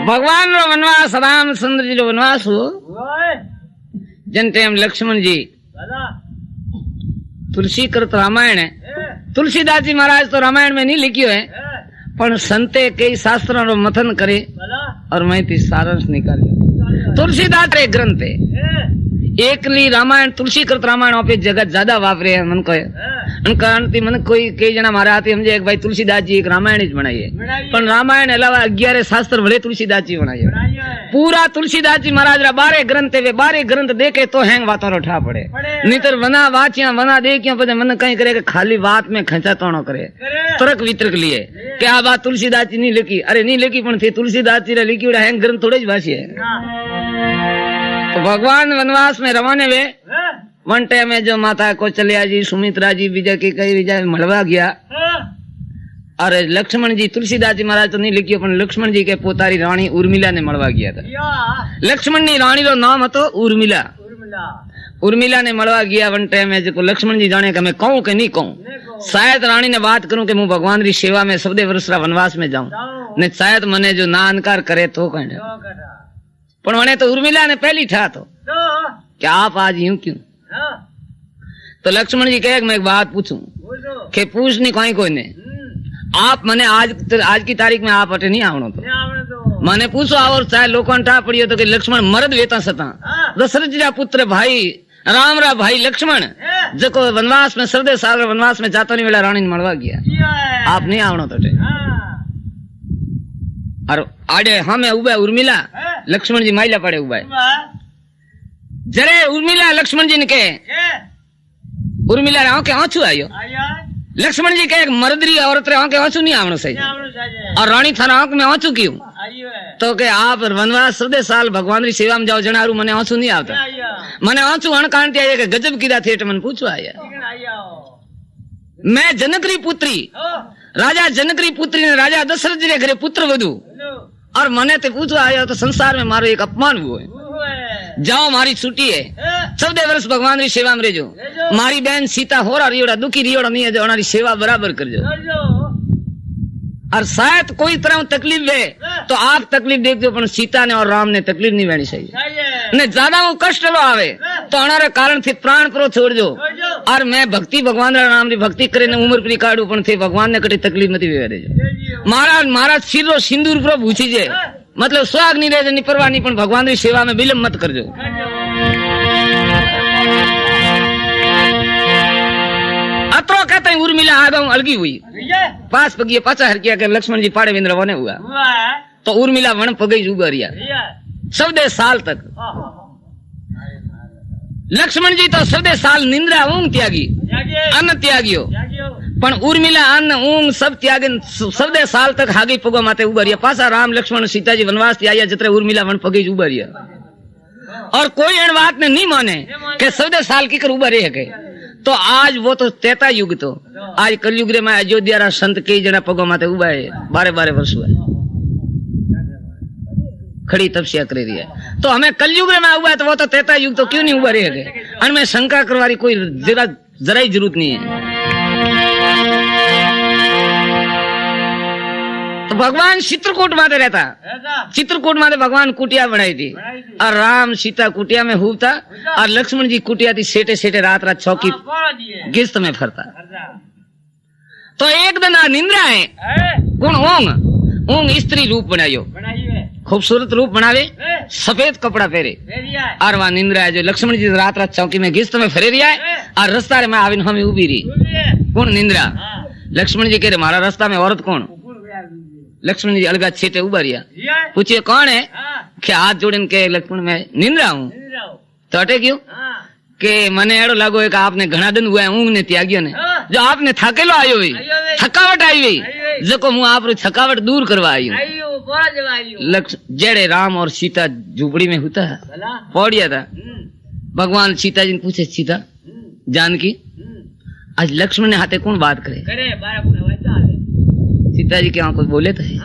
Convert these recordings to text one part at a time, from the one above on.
भगवान रो वनवास रामचंद्र जी रो वनवास हो जन टाइम लक्ष्मण जी तुलसी कृत रामायण है। तुलसीदास जी महाराज तो रामायण में नहीं लिखियो है पर संते कई शास्त्रों रो मथन करे और मैं ती सारांश निकालियो। तुलसीदास रे ग्रंथ है एकली रामायण तुलसी कृत रामायण पे जगत ज्यादा वापरे है मन को कारण थी मन कोई कई जना मारा आती समझे एक भाई तुलसीदास जी एक रामायण ही बनाई है पर रामायण अलावा 11 शास्त्र भले तुलसीदास जी बनाई है। पूरा तुलसीदास जी महाराज रा 12 ग्रंथ है 12 ग्रंथ देखे तो हैंग बातों रो ठा पड़े नीतर वना वाचिया वना देखिया पता मन कहीं करे खाली बात में खंचा तोड़ो करे तर्क वितर्क लिए कि आ बात तुलसीदास जी नहीं लिखी अरे नहीं लिखी पण थी तुलसीदास जी रे लिखी उड़ा हैंग ग्रंथ थोड़े ज भाषी है। तो भगवान वनवास में रवाने वे वन टाइम में जो माता कौशल्या जी सुमित्रा जी विजय की कई विजय मलवा गया और लक्ष्मण जी तुलसीदास जी महाराज तो नहीं लिखियो पण लक्ष्मण जी के पोतारी रानी उर्मिला ने मलवा गया था। लक्ष्मण नी रानी रो नाम हतो उर्मिला। उर्मिला ने मलवा गया वन टाइम में जो लक्ष्मण जी जाने का मैं कहूं कि नहीं कहूं शायद रानी ने बात करूं कि मैं भगवान री सेवा में सबदे वर्ष वनवास में जाऊं ने शायद मने जो ना इनकार करे तो कहने पण वने तो उर्मिला ने पहली ठा तो क्या आप आज यूं क्यों। तो लक्ष्मण जी कहे मैं एक बात पूछूं कि पूछ नहीं कोई ने आप मने आज की तारीख में आप अटे नहीं आवणो तो मने पूछो और चाहे लोगों ठा पड़ियो तो कि लक्ष्मण मरद वेता सता दशरथ जी रा पुत्र भाई राम रा भाई लक्ष्मण जको वनवास में सर्दे साल वनवास में जातो नहीं वेला रानी ने मळवा गया आप नहीं आवणो तो और आडे हमें उबे उर्मिला लक्ष्मण जी माइला पड़े उबे जरे उर्मिला लक्ष्मण जी ने कहे उर्मिला रे आंखे आंसू आयो लक्ष्मण जी कहे मर्दरी औरत रे आंखे आंसू नहीं आवणो सही और रानी थाना आंख में आंसू क्यों तो के आप वनवास सर्दे साल भगवान री सेवा में जाओ जनारू मने आंसू नहीं आवता मने आंसू अणकांटी आया के गजब कीदा थे मन पूछो आया मैं जनक री पुत्री राजा जनक री पुत्री ने राजा दशरथ जी रे घरे पुत्र वधु और मने ते पूछो आया तो संसार में मारो एक अपमान हुआ है जाओ मारी छुट्टी है 14 वर्ष भगवान री सेवा में रेजो मारी बहन सीता होरा रियोड़ा दुखी रियोड़ा नहीं है जो हमारी सेवा बराबर करजो और शायद कोई तरह तकलीफ है तो आप तकलीफ देख दो पर सीता ने और राम ने तकलीफ नहीं लेनी चाहिए ने ज्यादा वो कष्ट लो आवे तो हमारे कारण थी प्राण प्रो छोड़ दो और मैं भक्ति भगवान रा नाम री भक्ति करे ने उम्र पूरी काढू पण थे भगवान ने कटी तकलीफ नहीं वेरे जो महाराज सिर रो सिंदूर प्रो पूछी जे मतलब स्वाग नहीं रहे नहीं परवाह नहीं पण भगवान री सेवा में विलंब मत करजो। अतरो कहते उर्मिला आगा अलगी हुई पास पगिए पाचा हर किया के लक्ष्मण जी पाड़े विंद्र बने हुआ तो उर्मिला वन पगई उगरिया सबदे साल तक लक्ष्मण जी तो सबदे साल निंद्रा ऊंग त्यागी अन्न त्यागियो पण उर्मिला अन्न ऊंग सब त्यागे सबदे साल तक हागी पगो माते उबरिया पासा राम लक्ष्मण सीता जी वनवास थी आया जतरे उर्मिला वन पगई उबरिया और कोई एन बात ने नहीं माने के सबदे साल की कर उबरे है तो आज वो तो तेता युग तो आज कलयुग रे में अयोध्या रा संत कई जना पगो माते उबा है 12 वर्ष हुआ खड़ी तपस्या कर रही है तो हमें कलयुग में हुआ है तो वो तो तेता युग तो क्यों नहीं हुआ रहे अनमें शंका करवारी कोई जरा ही जरूरत नहीं है। तो भगवान चित्रकूट माते रहता चित्रकूट माते भगवान कुटिया बनाई थी और राम सीता कुटिया में हुआ और लक्ष्मण जी कुटिया थी सेटे सेटे रात रात चौकी गिस्त में फरता तो एक दिन निंद्रा है कौन ऊंग ऊंग स्त्री रूप बनायो खूबसूरत रूप बनावे सफेद कपड़ा पहरे और वह निंद्रा है जो लक्ष्मण जी रात रात चौकी में गिस्त में फरे रिया है और रास्ता में आविन हमें उभी रही कौन निंद्रा लक्ष्मण जी कह रहे हमारा रास्ता में औरत कौन लक्ष्मण जी अलगा छेटे उबारिया पूछिए कौन है क्या हाथ जोड़े के लक्ष्मण में निंद्रा हूँ तो अटे क्यों के मने एड़ो लागो है कि आपने घना दिन हुआ है ऊंग ने त्यागियो ने जो आपने थकेलो आयो हुई थकावट आई हुई जो को मुँह आप थकावट दूर करवा आई हूँ जेड़े राम और सीता झूपड़ी में होता है पौड़िया था भगवान सीता जी ने पूछे सीता जानकी आज लक्ष्मण ने हाथे कौन बात करे सीता जी के वहां कुछ बोले तो है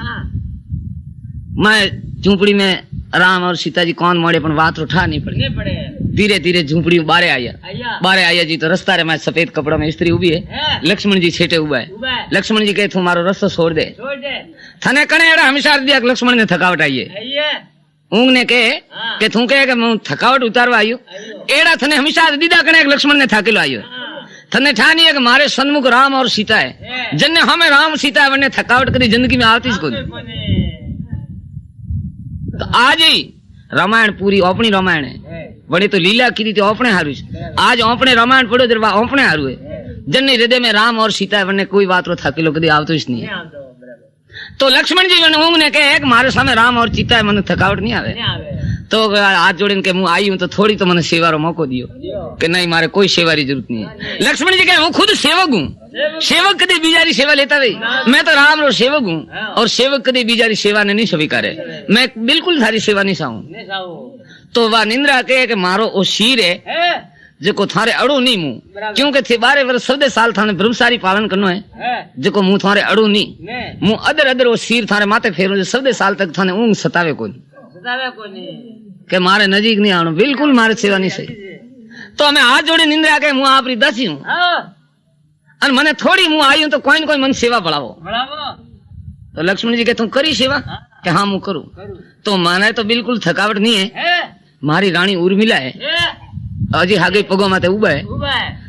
मैं झूपड़ी में राम और सीता जी कौन मोड़े पर बात उठा नहीं पड़े धीरे धीरे झूंपड़ी बारे आया जी तो रस्ता रे में सफेद कपड़ा में स्त्री उभी है, लक्ष्मण जी छेटे हुआ है। लक्ष्मण जी कहे तू मारो रस्तो छोड़ दे, थने कने एड़ा हमेशा दिया लक्ष्मण ने थकावट आई है। ऊंग ने कहे कि तू कहे कि मैं थकावट उतारवा आयो, एड़ा थने हमेशा दीदा कने लक्ष्मण ने थाकेलो आयो। थने ठानी है कि मारे सन्मुख राम और सीता है, जन्ने हमें राम सीता है वने थकावट कदी जिंदगी में आती को। तो आज ही रामायण पूरी अपनी रामायण है, बड़ी तो लीला की थी अपने हारू। आज अपने रामायण पढ़ो जरा अपने हारू है, जन्ने हृदय में राम और सीता है वने कोई बात रो थाकेलो कदी आवतो ही नहीं। तो लक्ष्मण जी ऊंग ने कहे कि मारे सामने राम और सीता है, मन थकावट नहीं आवे। तो हाथ जोड़ीने के आई हूं तो थोड़ी तो मैंने सेवा रो मौको दियो कि नहीं मारे कोई सेवा की जरूरत नहीं है। लक्ष्मण जी कहे हूँ खुद सेवक हूँ, सेवक कभी बीजारी सेवा लेता भाई, मैं तो राम रो सेवक हूँ और सेवक कभी बीजारी सेवा ने नहीं स्वीकारे, मैं बिल्कुल थारी सेवा नहीं चाहूं। तो वह निंद्रा कहे कि मारो ओ शीर है जो थारे अड़ू नहीं मुंह, क्योंकि थे 12 वर्ष 14 साल थाने ब्रह्मचारी पालन करनो है, जो मुंह थारे अड़ू नहीं, मुंह अदर अदर वो शीर थारे माथे फेरू जो 14 साल तक थाने ऊंग सतावे कोई के मारे नजीक नहीं आनो, बिल्कुल मारे सेवा नहीं सही। तो हमें हाथ जोड़े निंद्रा के मुंह आपरी दासी हूँ और मने थोड़ी मुंह आई हूं तो कोई न कोई मन सेवा बढ़ावो। तो लक्ष्मण जी के तू करी सेवा कि हाँ मुंह करूं, तो माने तो बिल्कुल थकावट नहीं है। मारी रानी उर्मिला है अजी हागे पगो माते उबा है,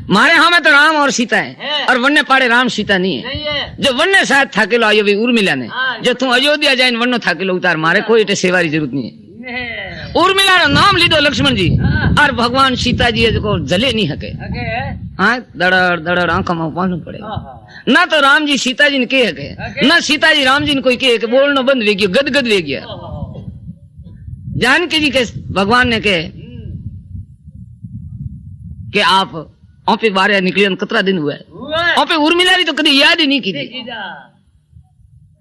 मारे हाँ में तो राम और सीता है और वन्ने पाड़े राम सीता नहीं है। जो वन्ने शायद थाकेलो आयो भी उर्मिला ने, जो तू अयोध्या जाए वन्नो थाकेलो उतार, मारे कोई एटे सेवा की जरूरत नहीं है। उर्मिला रो नाम लीधो लक्ष्मण जी और भगवान सीता जी जो जले नहीं हके, हाँ दड़ड़ दड़ड़ आंखों में पानी पड़े ना। तो राम जी सीता जी ने के हके ना सीता जी राम जी ने कोई के बोलनो बंद वे गयो, गदगद वे गया। जानकी जी के भगवान ने के कि आप ओपे बारे निकले कितना दिन हुआ है, ओपे उर्मिला भी तो कभी याद ही नहीं की थी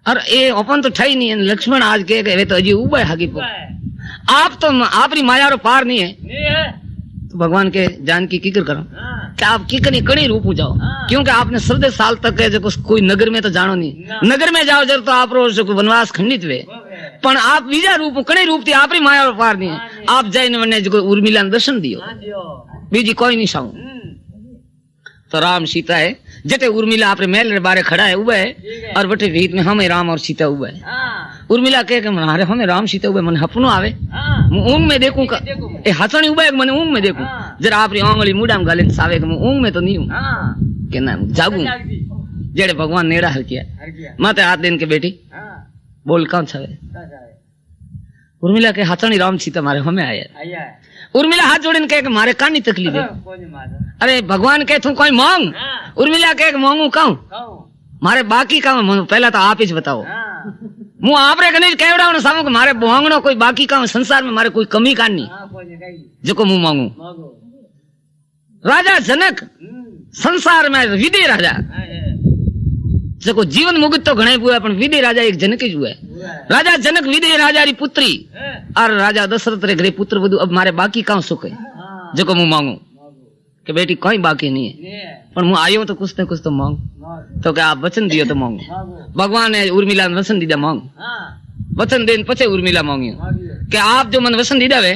और ये ओपन तो ठई नहीं है। लक्ष्मण आज के तो अजी उबा हागी आप तो आपरी माया रो पार नहीं है। तो भगवान के जानकी किकर करो कि आप किकनी कणी रूप हो जाओ, क्योंकि आपने 14 साल तक जो कोई नगर में तो जानो नहीं, नगर में जाओ जब तो आप रोज वनवास खंडित हुए, पण आप बीजा रूप कणी रूप थी आपरी माया रो पार नहीं है। आप जाइने वने जो उर्मिला ने दर्शन दियो, बीजी कोई नहीं साऊ। तो राम सीता है जटे उर्मिला आपरे महल रे बारे खड़ा है उबा है और बटे भीत में हमें राम और सीता उबा है। उर्मिला कहे कि हमारे हमें राम सीता उबा मन हपनो आवे, ऊंग में देखूं का ए हसणी उबा है मन ऊंग में देखूं, जरा आपरी आंगली मुंडा में गाले सावे के ऊंग में तो नहीं हूं के ना जागूं। जेड़े भगवान नेड़ा हर किया माते हाथ देन के बेटी बोल कौन छावे। उर्मिला के हसणी राम सीता मारे हमें आया। उर्मिला हाथ जोड़े कहे कि मारे कानी तकलीफ है। अरे भगवान कहे तू कोई मांग, उर्मिला कहे मांगू कहूं मारे बाकी कहूं, पहला तो आप ही बताओ मु आपरे कने केवड़ा सामू के मारे मांगनो कोई बाकी कहूं, संसार में मारे कोई कमी कानी जो मु मांगू। राजा जनक संसार में विदे राजा जो जीवन मुक्त तो घणे हुआ पण विदे राजा एक जनक ही हुआ। राजा जनक विदे राजा री पुत्री और राजा दशरथ रे घरे पुत्र वधु। अब मारे बाकी कहूं सुख है जो मु मांगू कि बेटी कोई बाकी नहीं है, पर मु आयो तो कुछ न कुछ तो मांग। तो क्या आप वचन दियो तो मांगू। भगवान ने उर्मिला ने वचन दीदा मांग, वचन देन पछे उर्मिला मांगियो कि आप जो मन वचन दीदा वे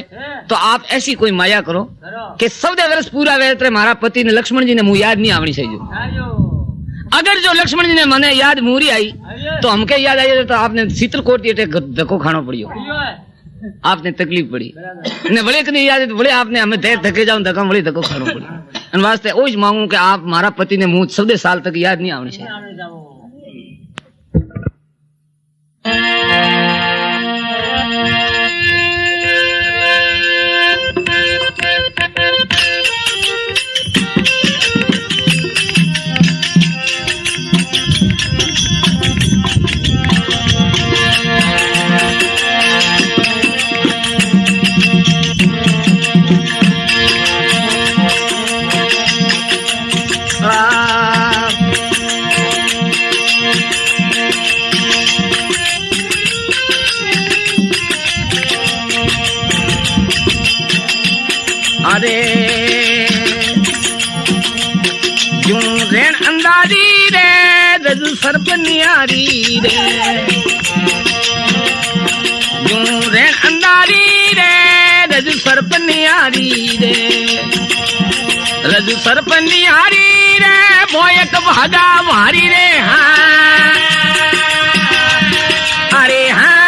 तो आप ऐसी कोई माया करो कि 14 वर्ष पूरा वे मारा पति ने लक्ष्मण जी ने मुंह याद नहीं आवनी चाहिए। अगर जो लक्ष्मण जी ने मने याद मूरी आई तो हमके याद आई तो आपने चित्रकूट धक्को खानो पड़ियो, आपने तकलीफ पड़ी ने बड़े कने याद बड़े आपने हमें देर धके जाऊं धक्का बड़े धक्को खानो पड़ी। इन वास्ते ओज मांगू कि आप मारा पति ने मुंह 14 साल तक याद नहीं आवनी चाहिए। अरे यूं रेण अंदारी रे रजू सर्प नियारी रे, यूं रेण अंदारी रे रजू सर्प नियारी निहारी रे रजू सर्प निहारी रे बोयक भागा मारी रे हाँ अरे हाँ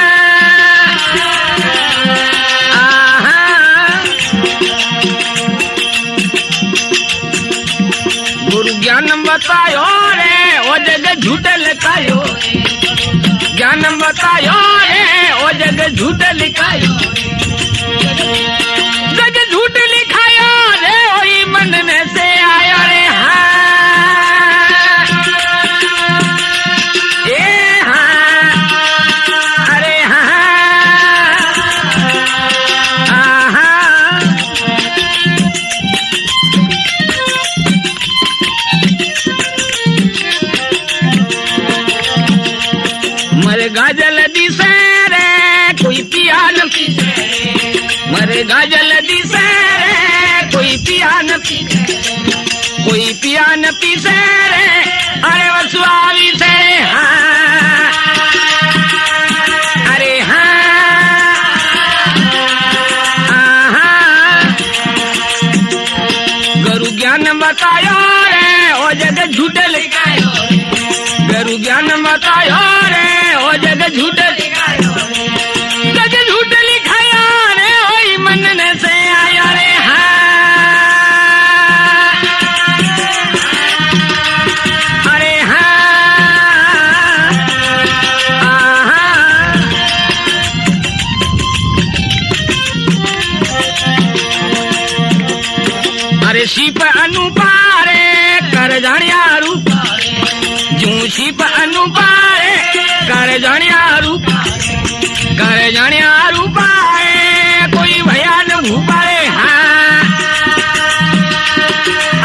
गुरु ज्ञान बतायो रे ओ जग झूठ लिखायो ज्ञान बतायो रे ओ जग झूठ लिखायो जग झूठ लिखायो रे वही मन में से आयो रे हाँ ए हाँ अरे हाँ मरे गाजल दिसे रे कोई पिया न पीसे मरे गाजल दिसे रे कोई पिया न पीसे कोई पिया न पीसे रे अरे वसुआवी से हाँ अरे हाँ गुरु ज्ञान बतायो रे ओ जग झूठ लिखायो गुरु ज्ञान बतायो रे ओ जग झूठ लिखायो जग झूठ लिखायो रे ओई मन ने से आया रे हाँ अरे हाँ अरे शिप अनुपारे कर जानिया रूप जू शिप अनुपारे कर जानिया रूप कोई भयान भूपारे हाँ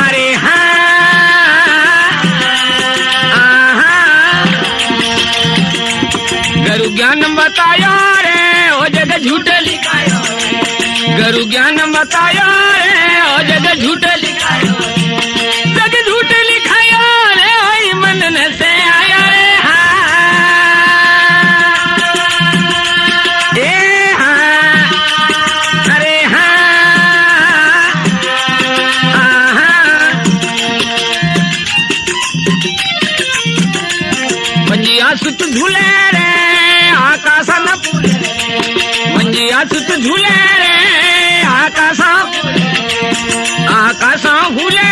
अरे हाँ गुरु ज्ञान बतायो रे ओ जग झूठ लिखायो गुरु ज्ञान बतायो रे ओ जग झूठ लिखायो जग झूठ लिखायो रे ओई मन ने से आया रे हाँ ए हाँ अरे हाँ मंजिया सुत झूले रे आकाश न पूरे मंजिया सुत झूले रे आकाश भूले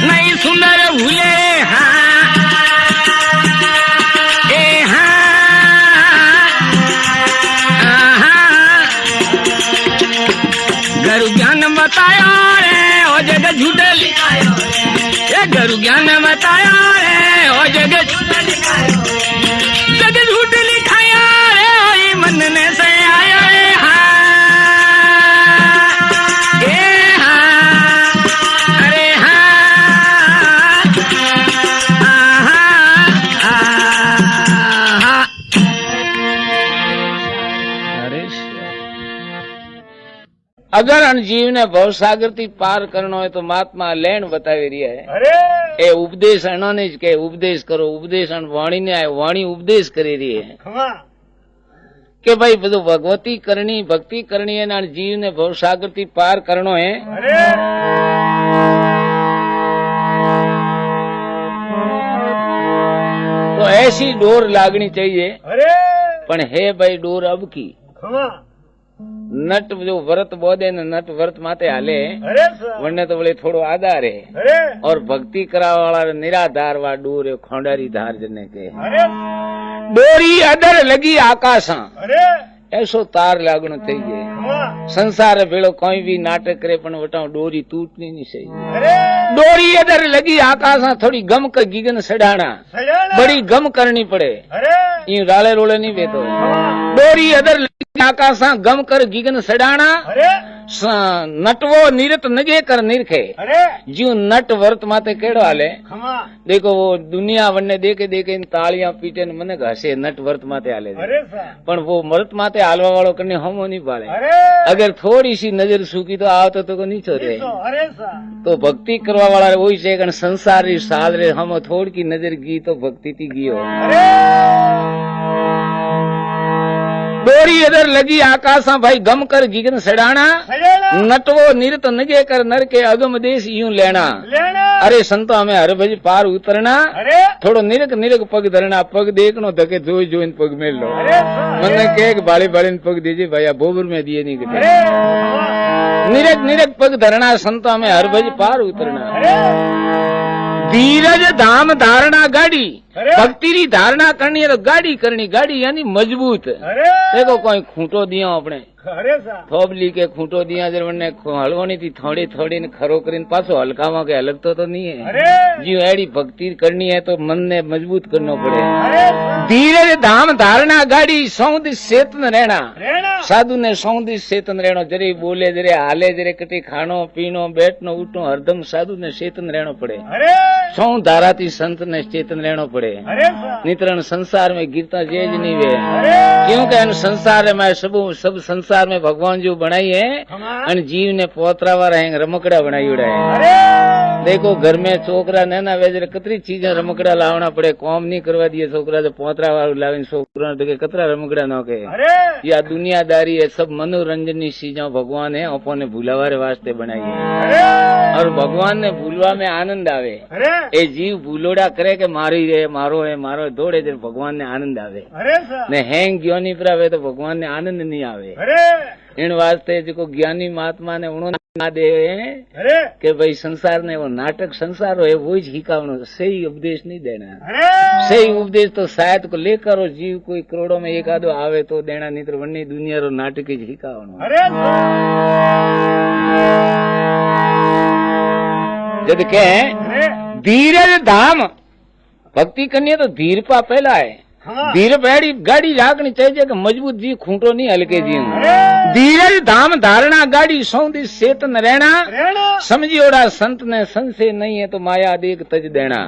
नहीं सुंदर भूले हाँ ए हाँ गुरु ज्ञान बतायो रे ओ जग झूठ लिखायो ये गुरु ज्ञान बतायो रे ओ जग झूठ लिखायो जग झूठ लिखायो रे ओई मन ने से आयो रे हाँ ए हाँ अरे हाँ अगर अन जीव ने भवसागर थी पार करनो है तो महात्मा लेण बतावी रही है अरे ए उपदेश अनोने ज के उपदेश करो उपदेश अन वाणी ने आए वाणी उपदेश करी रही है खमा के भाई बधु भगवती करनी भक्ति करनी है ना जीव ने भवसागर थी पार करनो है अरे तो ऐसी डोर लागनी चाहिए अरे पण है भाई डोर अब की खमा नट जो व्रत बोधे न नट व्रत माते हाले अरे सा वने तो बोले थोड़ो आधार है अरे और भक्ति करावा वाला निराधार वा डोर खोंडारी धार जने के अरे डोरी अदर लगी आकाशा अरे ऐसो तार लागनो चाहिए खमा संसार भेड़ो कोई भी नाटक करे पण वटाओ डोरी टूटनी नहीं चाहिए अरे डोरी अदर लगी आकाशा थोड़ी गम का गिगन सड़ाना सजाना बड़ी गम करनी पड़े अरे यूं राले रोले नहीं बेतो खमा डोरी अदर लगी आकाशा गम कर गिगन सड़ाना अरे नटवो निरत नगे कर निरखे अरे ज्यू नट वर्त माते केड़ो हाले खमा देखो वो दुनिया वन्ने देखे देखे इन तालियां पीटे ने मने घसे नट वर्त माते हाले अरे सा पण वो मर्त माते हालवा वालो कने हमो नहीं पाले अरे अगर थोड़ी सी नजर सूकी तो आवतो तो नहीं छोड़े अरे सा तो भक्ति करवा वाला वही से कन संसारी साध रे हम थोड़ी की नजर गी तो भक्ति थी गियो अरे डोरी इधर लगी आकाशा भाई गम कर गिगन सड़ाना नटवो निरत नगे कर नर के अगम देश यूं लेना अरे संतो हमें हर भज पार उतरना थोड़ो निरक निरक पग धरना पग देखनो धके जोई जोइन पग मेल लो मन के बाले बाले पग दीजिए भैया बोबर में दिए नहीं कटे निरक निरक पग धरना संतो हमें हर भज पार उतरना धीरज धाम धारणा गाड़ी भक्ति री धारणा करनी है तो गाड़ी करनी गाड़ी यानी मजबूत देखो कोई खूंटो दिया अपने थोबली के खूंटो दिया जब ने हलवानी थी थोड़ी थोड़ी ने खरो करीन पासो हल्का के अलग तो नहीं है जी एड़ी भक्ति करनी है तो मन ने मजबूत करना पड़े धीरज धाम धारणा गाड़ी सौंद चेतन रहना साधु ने सौंद चेतन रहना जरे बोले जरे हाले जरे कटी खानो पीनो बैठनो उठनो हरदम साधु ने चेतन रहना पड़े सौ धारा थी संत ने चेतन रहना पड़े नितरण संसार में गिरता जेज नहीं वे क्योंकि संसार में सब संसार में भगवान जो बनाई है जीव ने पोतरावा रहेंगे रमकड़ा बनाई उड़ा है देखो घर में छोकरा नैना वेजर कतरी चीजें रमकड़ा लावना पड़े कॉम नहीं करवा दिए छोकरा जो पोतरा वालू लावे छोकरा कतरा रमकड़ा न के या दुनियादारी है सब मनोरंजन की चीजें भगवान है अपने भूलावारे वास्ते बनाई है और भगवान ने भूलवा में आनंद आवे ए जीव भूलोड़ा करे के मारी रे मारो है मारो दौड़े जब भगवान ने आनंद आवे ने हैंग ज्ञानी प्रावे तो भगवान ने आनंद नहीं आवे इन वास्ते जो ज्ञानी महात्मा ने उन्होंने ना दे कि भाई संसार ने वो नाटक संसार है वो ही हिकावनो सही उपदेश नहीं देना सही उपदेश तो शायद को लेकर और जीव कोई करोड़ों में एक आधो आवे तो देना नहीं तो वन्नी दुनिया रो नाटक ही हिकावनो जब के धीरज धाम भक्ति करनी है तो धीर पा पहला है धीर पैड़ी गाड़ी राखनी चाहिए कि मजबूत जी खूंटो नहीं हल्के जी धीरज धाम धारणा गाड़ी सौंदी चेतन रहना समझियोड़ा संत ने संशय नहीं है तो माया देख तज देना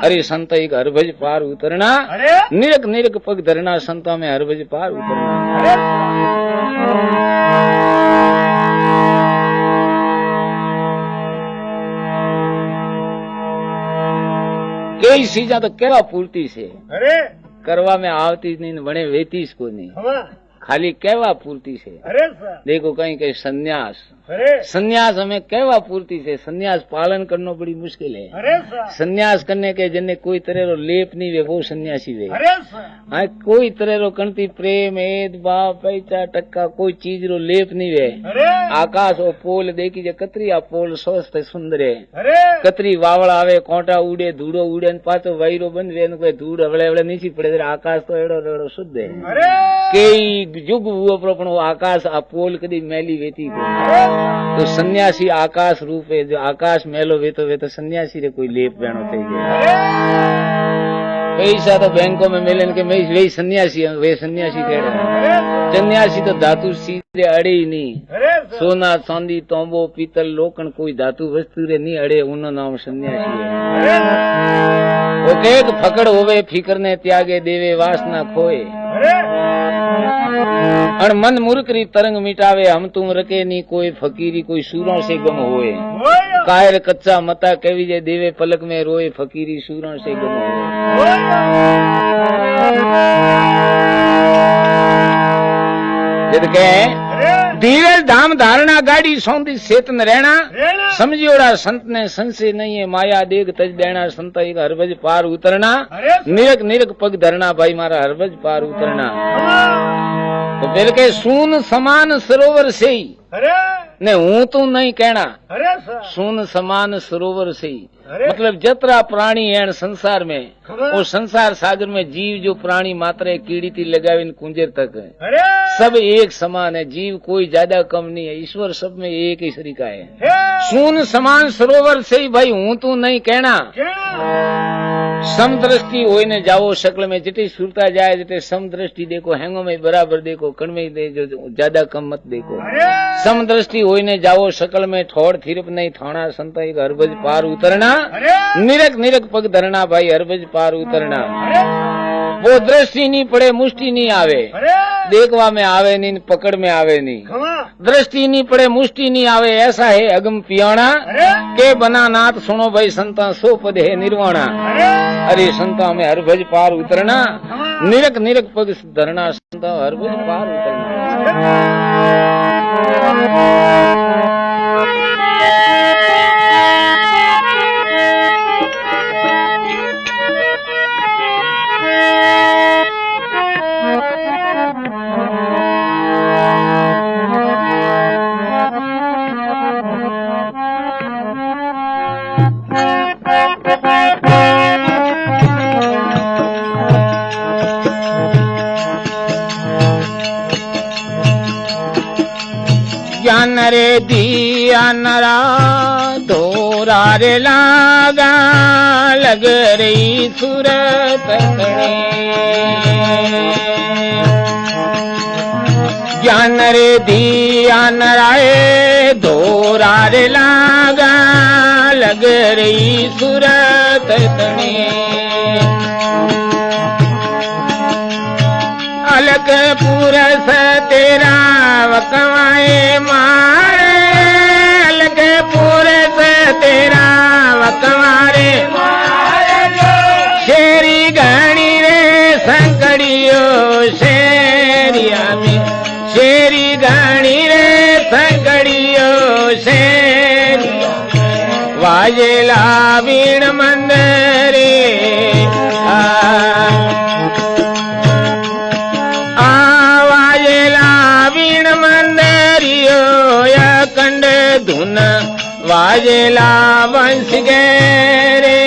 अरे संत एक हरभज पार उतरना निरक निरक पग धरना संतों में हरभज पार उतरना कई चीजा तो केवा पूर्ति से करवा में आवती नहीं बने वेती इसको नहीं खाली कहवा पूर्ति से देखो कहीं कहीं संन्यास संन्यास हमें कहवा पूर्ति से संन्यास पालन करना बड़ी मुश्किल है संन्यास करने के जने कोई तरह रो लेप नहीं वे वो सन्यासी वे हाँ कोई तरह रो कणती प्रेम एद भाव पैसा टक्का कोई चीज रो लेप नहीं वे आकाश और पोल देखी जे कतरी आ पोल स्वस्थ सुंदर है कतरी वावड़ आवे कोटा उड़े धूड़ो उड़े पाचो वहीरो बंद वे कोई धूड़ अवड़े अवड़े नीचे पड़े आकाश तो एड़ो रेड़ो शुद्ध है कई जुग हुआ पण वो आकाश आ पोल कदी मैली वेती को तो सन्यासी आकाश रूप है जो आकाश मेलो वे तो सन्यासी रे कोई लेप बहनो चाहिए पैसा तो बैंकों में मिलन के मैं वही सन्यासी वे सन्यासी कह रहे सन्यासी तो धातु सीधे अड़े ही नहीं सोना चांदी तोंबो पीतल लोकन कोई धातु वस्तु रे नहीं अड़े उनो नाम सन्यासी है वो एक फकड़ होवे फिकर ने त्यागे देवे वासना खोए और मन मूर्खरी तरंग मिटावे हम तुम रखे नी कोई फकीरी कोई सूरों से गम होए कायर कच्चा मता कवि जे देवे पलक में रोए फकीरी सूरों से गम होए जद के धीरज धाम धारणा गाड़ी सौंदी चेतन रहना समझियोड़ा संत ने संशय नहीं है माया देख तज देना संत एक हरभज पार उतरना निरक निरक पग धरना भाई मारा हरभज पार उतरना तो फिर के सून समान सरोवर से ही ने हूं तू नहीं कहना सून समान सरोवर से ही मतलब जतरा प्राणी है संसार में वो संसार सागर में जीव जो प्राणी मात्र है कीड़ी थी लगावी कुंजर तक है सब एक समान है जीव कोई ज्यादा कम नहीं है ईश्वर सब में एक ही सरीका है सून समान सरोवर से ही भाई हूं तू नहीं कहना समदृष्टि होने जाओ शक्ल में जितनी सुरता जाए जितने समदृष्टि देखो हैंगो में बराबर देखो कण में दे जो ज्यादा कम मत देखो समदृष्टि होने जाओ शक्ल में ठोड़ थिरप नहीं थाना संत एक हरभज पार उतरना निरक निरक पग धरना भाई हरभज पार उतरना वो दृष्टि नहीं पड़े मुष्टि नहीं आवे, देखवा में आवे नहीं पकड़ में आवे नहीं, दृष्टि नहीं पड़े मुष्टि नहीं आवे, ऐसा है अगम पियाणा के बना नाथ सुनो भाई संता सो पद है निर्वाणा। अरे संता में हर भज पार उतरना, निरक निरक पद धरना, संता हर भज पार उतरना। ज्ञान रे दिया नरा धोरा रे लागा, लग रही सूरत ज्ञान रे दिया नराए धोरा रे लागा, लग रही सूरत तने। अलग पुरस तेरा वकवाए मारे, अलग पुरस तेरा वकवारे शेरी घणी रे संकड़ियो शेरिया में, शेरी घणी रे संकड़ियो शेरिया वाजेला वीण मंदरे धुन वाजेला वंश गेरे।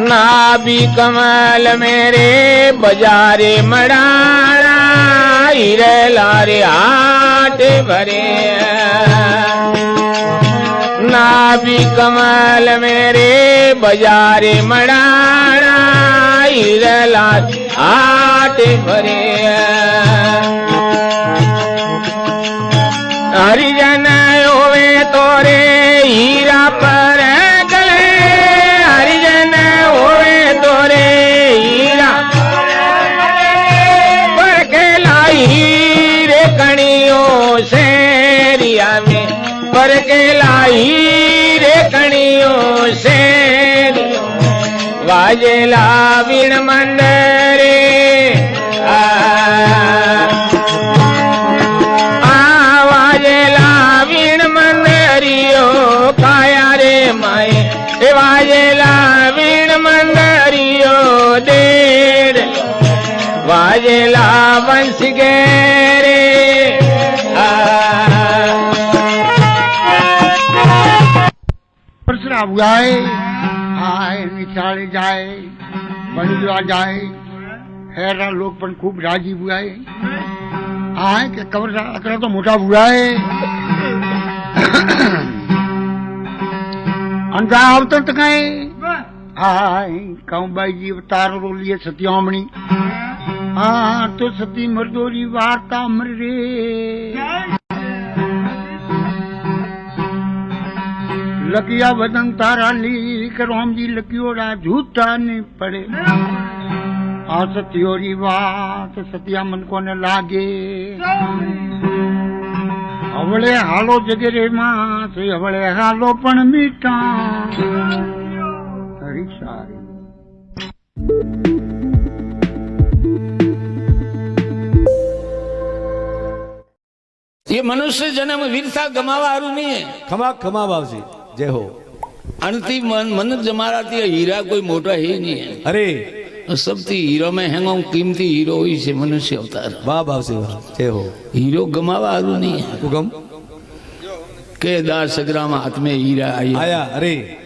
नाभि कमल मेरे बजारे मड़ाना, हीरे लारे हाथ भरे। नाभि कमल मेरे बजारे मड़ाना, हीरे लारे हाथ भरे। हरिजन होवे तोरे हीरा पर गले, हरिजन होवे तोरे हीरा पर के लाई रे कणियों शेरिया में, पर के लाई रे कणियों शेरिया वाजेला वीण मंदरे। वाजेला वीण मंदरियो काया रे माए, वाजेला वीण मंदरियो देर वाजेला वंश गेरे। परसरा बुआए आए निचाले जाए, बंधुआ जाए, हैरा लोग पण खूब राजी बुआए आए के कवर अकड़ा तो मोटा बुआए अंधा आवतर तकाए आए कहूं बाई जी अवतार रो लिए सत्यामणी। हाँ तो सती मरदोरी वार्ता मर रे, लकिया बदन तारा लीक राम जी लकियोड़ा झूठा नहीं पड़े। आ सत्योरी बात सतिया मन को न लागे, हवले हालो जगरे मास हवले हालो पण मीठा। हरी सारी ये मनुष्य जन्म वीरता गमावा हारू नहीं है। खमा खमा बाबजी जय हो। अनती मन जमाराती हीरा कोई मोटा ही नहीं है। अरे सबथी हीरो में हेंगो कीमती हीरो ही से मनुष्य अवतार। वाह बाबजी वाह जय हो। हीरो गमावा हारू नहीं है। हुकम के दार सगराम हाथ में हीरा आया। अरे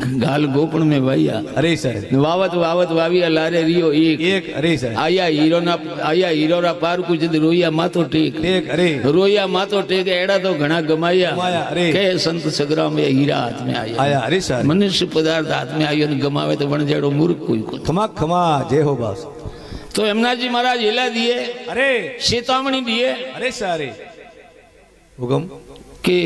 गाल गोपण में भैया। अरे सर वावत वावत वाविया लारे रियो एक। अरे सर आया हीरो रा पार कुछ रोइया माथो टेक। अरे रोइया माथो टेक एड़ा तो घना गमाया। अरे के संत सगराम में हीरा हाथ में आया। अरे सर मनुष्य पदार्थ हाथ में आयो ने गमावे तो बन जाड़ो मूर्ख कोई को। खमा खमा जय हो बास। तो यमुना जी महाराज हिला दिए। अरे चेतावनी दिए। अरे सर हुकम के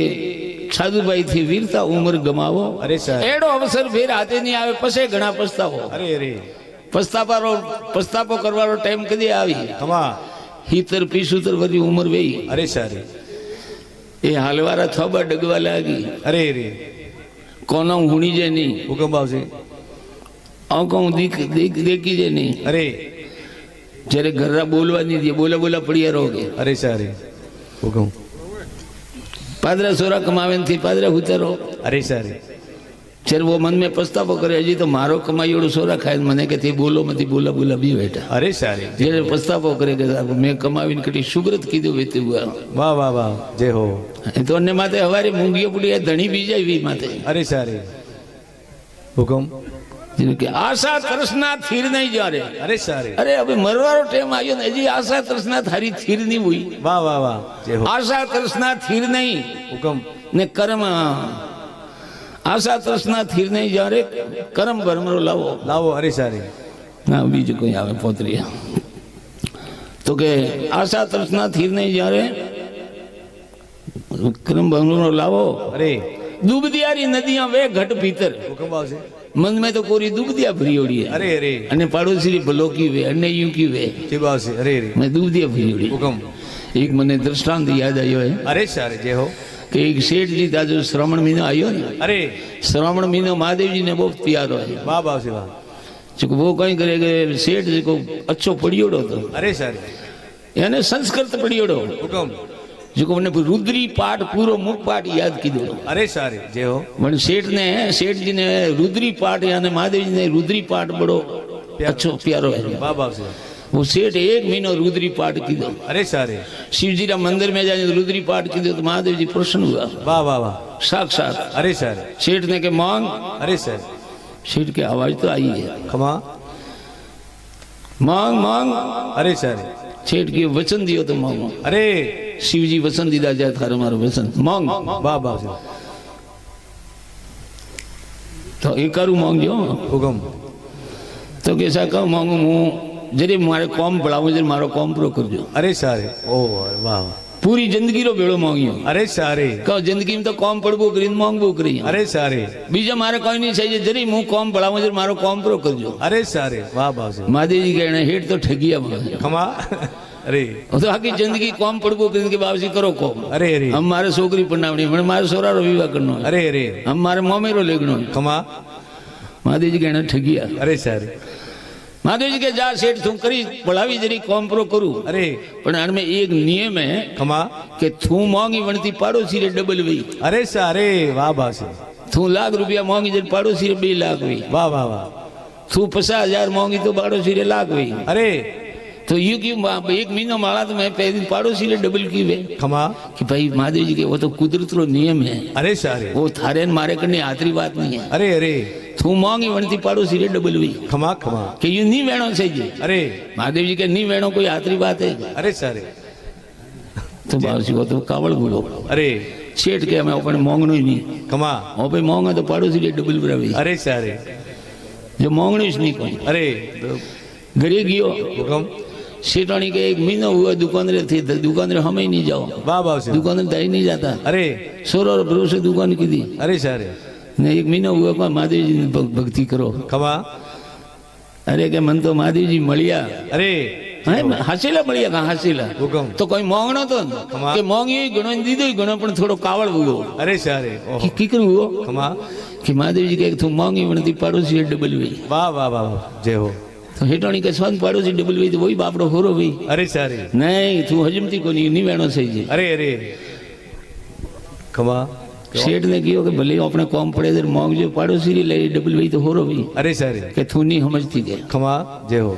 સાધુભાઈ થી વીરતા ઉંમર ગમાવો અરે સાહેબ. એડો અવસર ફેર હાથે નહીં આવે પછી ઘણા પસ્તાવો અરે અરે પસ્તાપો કરવાનો ટાઈમ કદી આવી ખમા હિતર પીસુતર વરી ઉંમર વેઈ અરે સારી એ હાલવારા થોબા ડગવા લાગી અરે અરે કોનો હુણી જાય નહીં હુકમ બાપજી આંખો દેખી જાય નહીં અરે જ્યારે ઘરના બોલવા નહીં દે બોલા પડ્યા રોગે અરે સારી હુકમ પાદરા સોરા કમાવે નથી પાદરા ઉતારો અરે સારી જ્યારે वो मन में पछताવો करे હજી તો મારો કમાઈઓડો સોરા ખાય મને કે તે બોલો મતી બોલા બી બેઠા અરે સારી જ્યારે પછતાવો કરે કે મેં કમાવીને કેટલી સુગ્રત કીધું વેતે હુઆ વાહ વાહ વાહ જય હો એ તો અન્ય માથે હવારે મૂંગીઓ પડી ધણી બી જાય માથે અરે સારી હુકમ જેનું કે આશા તરસના થીર નહીં જારે અરે સારી અરે હવે મરવાનો ટાઈમ આવ્યો ને હજી આશા તરસના થારી થીર નહીં હોય વાહ વાહ વાહ જય હો આશા તરસના થીર નહીં હુકમ ને કર્મ આશા તરસના થીર નહીં જારે કર્મ ભરમરો લાવો લાવો અરે સારી ના બીજું કોઈ આવે પોતરીયા તો કે આશા તરસના થીર નહીં જારે કર્મ ભરમરો લાવો અરે દુબદિયારી નદીયા વે ઘટ ભીતર હુકમ બાપજી मन में तो कोरी दुबदिया भरी ओड़ी है અરે અરે અને પાડોશી ભલો की वे अन्य यूं की वे જય બાપજી અરે અરે मैं दुबदिया भरी ओड़ी હુકમ एक મને दृष्टांत याद आयो है અરે સારી जय हो कि एक सेठ जी था जो श्रावण महीना आयो ना अरे श्रावण महीना महादेव जी ने बहुत प्यारो है वाह बापजी वाह जो वो कहीं करे कि सेठ जी को अच्छो पड़ियोड़ो तो अरे सारी यानी संस्कृत पड़ियोड़ो हुकम जो मैंने रुद्री पाठ पूरो मुख पाठ याद की दो अरे सारी जय हो मन सेठ जी ने रुद्री पाठ यानी महादेव जी ने रुद्री पाठ बड़ो अच्छो प्यारो है वाह बापजी वो सेठ एक महीनो रुद्री पाठ की दो अरे सारे शिव जी का मंदिर में जाने रुद्री पाठ की दो तो महादेव जी प्रसन्न हुआ वाह वाह वाह साक्षात अरे सारे सेठ ने के मांग अरे सर सेठ की आवाज तो आई है खमा मांग मांग अरे सारे सेठ की वचन दियो तो मांगो अरे शिव जी वचन दीदा जाए थारे मारो वचन मांग वाह बापजी तो एकारू मांगજો हुकम तो कैसा कहूँ मांगू हूँ जरे मारे कॉम पढ़ाऊँ जरे मारो कॉम प्रो करजो अरे सारे ओ वाह वाह पूरी जिंदगी रो बेड़ो मांगियो अरे सारे कहो जिंदगी में तो कॉम पढ़बो करी मांगबो करी अरे सारे बीजा मारे कोई नहीं चाहिए जरी मुँह कॉम पढ़ाऊँ जरे मारो कॉम प्रो करजो अरे सारे वाह बापजी महादेव जी कहना हेठ तो ठगिया मांगे खमा अरे तो आखी जिंदगी कॉम पढ़बो करी के बाबजी करो कॉम अरे अरे हम मारे छोकरी पढ़ावनी मैंने मारे सोरारो विवाह करनो है। अरे अरे हम मारे मोमेरो लेगनो है। खमा महादेव जी कहना ठगिया अरे सारे महादेव जी के जा सेठ तू करी पढ़ावी जरी कॉम प्रो करू अरे पण आने में एक नियम है खमा कि तू मांगी वणती पाड़ोसी रे डबल वही अरे सारे वाह बापजी तू ₹1,00,000 मांगी जरी पाड़ोसी रे 2 लाख वही वाह वाह वाह तू 50,000 मांगी तो पाड़ोसी रे लाख वही अरे तो यू क्यों एक महीना माला तो मैं पहले पाड़ोसी रे डबल की वे खमा कि भाई महादेव जी के वो तो कुदरत रो नियम है अरे सारे वो थारे न मारे करने आतरी बात नहीं है अरे अरे तू मांगी वणती पाड़ोसी रे डबल वही खमा खमा कि यू नहीं वेणो चाहिए अरे महादेव जी के नहीं वेणो कोई आतरी बात है अरे सारे तो बाबूजी वो तो कावड़ बोलो अरे सेठ के हमें अपने मांगनो ही नहीं खमा वो भाई मांगा तो पाड़ोसी रे डबल बराबर अरे सारे जो मांगनो ही नहीं कोई अरे घरे गियो हुकम सेठानी के एक महीना हुआ दुकान रे थे दुकान रे हम ही नहीं जाओ वाह बापजी दुकान रे दाई नहीं जाता अरे 16 भरोसे दुकान की दी अरे सारे ने एक महीना हुआ का महादेव जी ने भक्ति करो खमा अरे के मन तो महादेव जी मलिया अरे हासीला मलिया कहा हासीला हुकम तो कोई मांगनो तो खमा। के मांगी गणो दीदो गणो पण थोड़ो कावड़ हुओ अरे सारे ओहो की करू हुओ खमा कि महादेव जी के तू मांगी वणती पाड़ोसी डबल हुई वाह वाह वाह वाह, जय हो तो हेटाणी के स्वाद पाड़ोसी डबल हुई तो वही बापड़ो होरो हुई अरे सारे नहीं तू हजमती को नहीं वेणो सही जी अरे अरे खमा सेठ ने कहो कि भले अपने कॉम पड़े इधर मांग जो पाड़ोसी री ले डबल वही तो हो रो भी अरे सारे कि तू नहीं समझती के खमा जय हो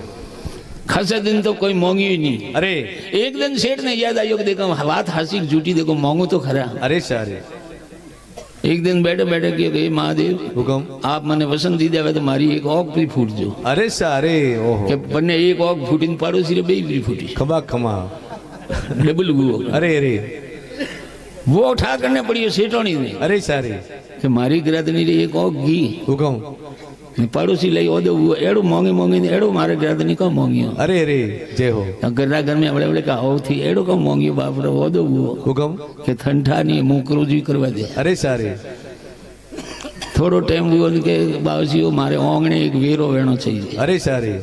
खासा दिन तो कोई मांगी ही नहीं अरे एक दिन सेठ ने याद आयो कि देखो बात हंसी झूठी देखो मांगो तो खरा अरे सारे एक दिन बैठे बैठे कहो कि महादेव हुकम आप मने वसन दी देवे तो मारी एक औक भी फूट जो अरे सारे ओहो कि बन्ने एक औक फूटी पाड़ोसी रे बे भी फूटी खमा खमा डबल हुओ अरे अरे वो उठा करने पड़ी सेठाणी ने अरे सारे कि मारी गिरादनी रे एक औक घी हुकम પાડોશી લઈ ઓદો એડું મોંઘી એડું મારે ઘર ની કામ મોંઘ્યો અરે અરે જય હો ઘરના ઘર में આપણે કે આવથી એડું કામ મોંઘ્યો બાપડો ઓદો હુકમ કે ઠંડા ની મોકરોજી કરવા દે અરે સારી થોડો ટાઈમ हुआ કે બાવજીઓ મારે ઓંગણે એક વેરો વેણો છે અરે સારી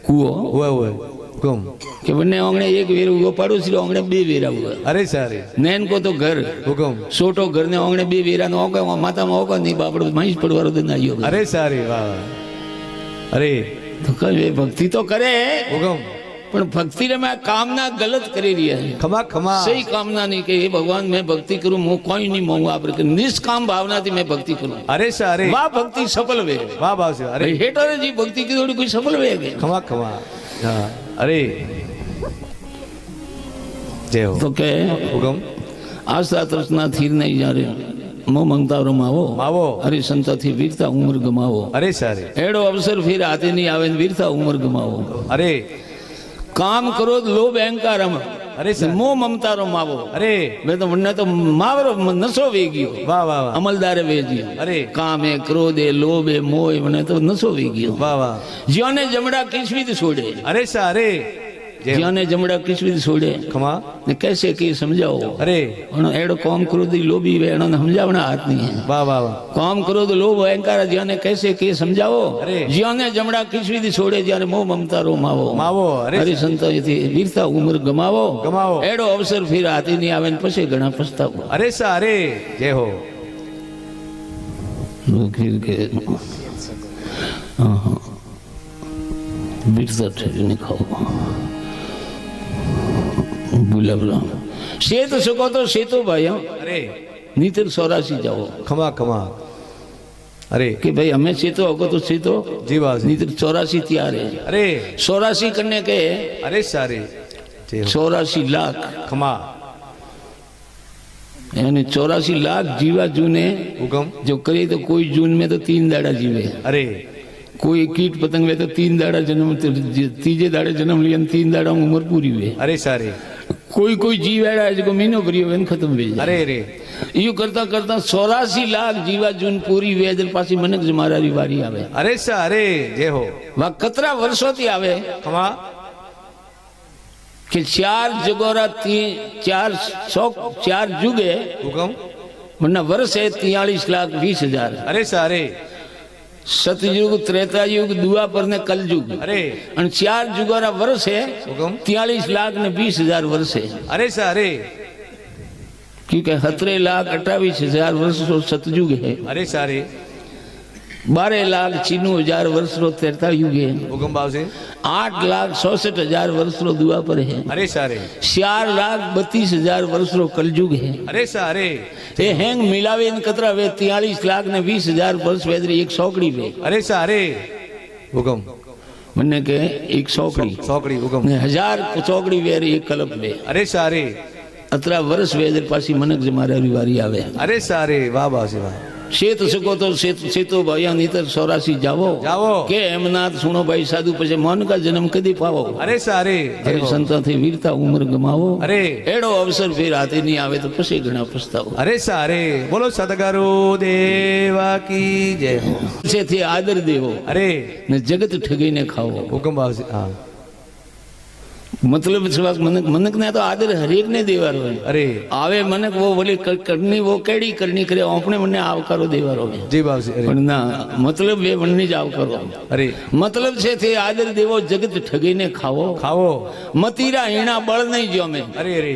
કુવો हुआ हुआ હુકમ કે બંને ઓંગણે એક વેરો હુआ પાડોશી ઓંગણે બે વેરા હુआ અરે સારી નैन को तो घर હુકમ छोटो घर ने ओंगणे बे वेरा नो ओके माता में ओको नहीं बापड़ो महीस पड़वारो दिन आयो અરે સારી વાહ અરે तो कहे भक्ति तो करे હુકમ पण भक्ति रे मैं कामना गलत करी रही है ખમા ખમા सही कामना नहीं कि हे भगवान मैं भक्ति करूं मु कोई नहीं मांगू आप निष्काम भावना थी मैं भक्ति करूं અરે સારી वाह भक्ति सफल वे વાહ બાવજી અરે हेटर जी भक्ति की थोड़ी कोई सफल वे गए ખમા ખમા હા અરે જય હો तो के હુકમ आस्था तृष्णा थीर नहीं जा रहे मो मंगता रमावो માવો हरि संता थी वीरता उम्र गमावो અરે સારી एड़ो अवसर फिर आते नहीं आवे ने वीरता उम्र गमावो અરે काम करो लोभ अहंकार અરે સર मोह ममता रो मावो અરે मैं तो મને તો માવરો નશો વેગ્યો વાહ વાહ વાહ અમલદારે વેજ્યો અરે કામે ક્રોધે લોભે મોહ મને તો નશો વેગ્યો વાહ વાહ જ્યોને જમડા કિસ્વીત છોડે અરે સારે જય હો. જ્યોને જમડા કિસ્વીત છોડે ખમા ને कैसे की समझाओ અરે પણ એડો કામ ક્રોધી લોભી વે એનો સમજાવના હાથ નહીં है વાહ વાહ વાહ काम क्रोध लोभ अहंकार ज्याने कैसे के समझाओ अरे। ज्याने जमड़ा किस्वी छोड़े ज्याने मोह ममता रो मावो માવો અરે हरि संत वीरता उम्र गमावो ગમાવો एडो अवसर फिर हाथी नहीं आवे ने पछे घणा पछतावो અરે સારે જય હો फिर के हाँ वीरता ठहरी खाओ बोला बोला सेत सको तो सेतो भाई અરે नीतर 84 जाओ ખમા ખમા અરે कि भाई हमें सेतो होगा तो सेतो જી બાવજી नीतर 84 तैयार है અરે 84 करने के અરે સારી જય હો 84 लाख ખમા यानी 84 लाख जीवा जूने હુકમ जो करे तो कोई जून में तो 3 दाड़ा जीवे અરે कोई कीट पतंग में तो 3 दाड़ा जन्म तीजे दाड़े जन्म लिया 3 दाड़ा उम्र पूरी हुई અરે સારી कोई जीव है जो महीनो भरियो वे खत्म हुई અરે અરે यू करता करता 84 लाख जीवा जून पूरी हुई जल पासी मनक जमारारी वारी आवे અરે સારે જય હો वा कतरा वर्षों थी आवे ખમા कि 4 जगोरा 4 जुगे હુકમ वरना वर्ष है 43 लाख 20 हजार અરે સારે सतयुग त्रेता युग दुआपर ने कलयुग અરે और 4 जुगोरा वर्ष है હુકમ 43 लाख ने 20 हजार वर्ष है અરે સારે क्योंकि 17 लाख 28 हजार वर्ष रो सतयुग है અરે સારે 12 लाख 96 वर्ष रो त्रेता युग है હુકમ બાવજી 8 लाख 66 हजार वर्ष रो दुआपर है અરે સારે 4 लाख 32 हजार वर्ष रो कलयुग है અરે સારે ये हैंग मिलावे इन कतरा वे 43 लाख ने 20 हजार वर्ष वेदरी एक सौकड़ी वे અરે સારે હુકમ मन्ने के एक सौकड़ी સોકડી હુકમ ने 1000 चौकड़ी वे एक कलप वे અરે સારે अतरा वर्ष वेदर पासी मनक जमारा वारी आवे અરે સારે વાહ બાવજી વાહ सेत सको तो सेतो भैया नीतर 84 जावो જાવો के हेमनाथ सुनो भाई साधु पछे मन का जन्म कदी पावो અરે સારે જય हरि હો संता थी वीरता उम्र गमावो અરે एड़ो अवसर फिर हाथे नहीं आवे तो पछे घणा पछतावो અરે સારે બોલો સદગુરુ દેવા की जय हो से थी आदर देवो અરે ने जगत ठगी ने खाओ હુકમ બાવજી હા मतलब विश्वास मनक मनक ने तो आदर हरेक ने देवारो है અરે आवे मनक वो बोले करनी वो केड़ी करनी करे अपने मने आवकारो देवारो है જી બાવજી અરે पण ना मतलब वे बनने जाव करो અરે मतलब से थे आदर देवो जगत ठगी ने खाओ ખાવો मतीरा हीणा बळ नहीं जो में અરે અરે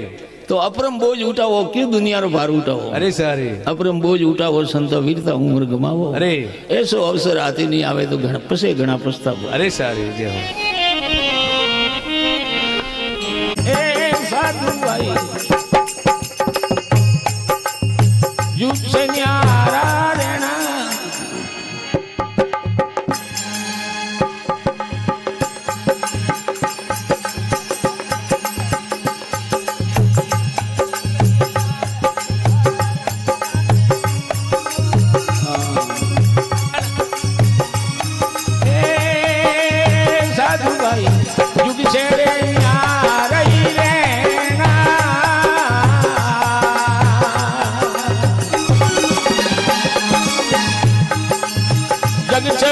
तो अपरम बोझ उठाओ क्यों दुनिया रो भार उठाओ અરે સારે अपरम बोझ उठाओ संत वीरता उम्र गमावो અરે ऐसो अवसर आते नहीं आवे तो घणा पसे घणा पछतावो અરે સારે જય હો ए साधु भाई युग से न्यारा रहना साधु भाई युग से न्यारा ही रहना जग से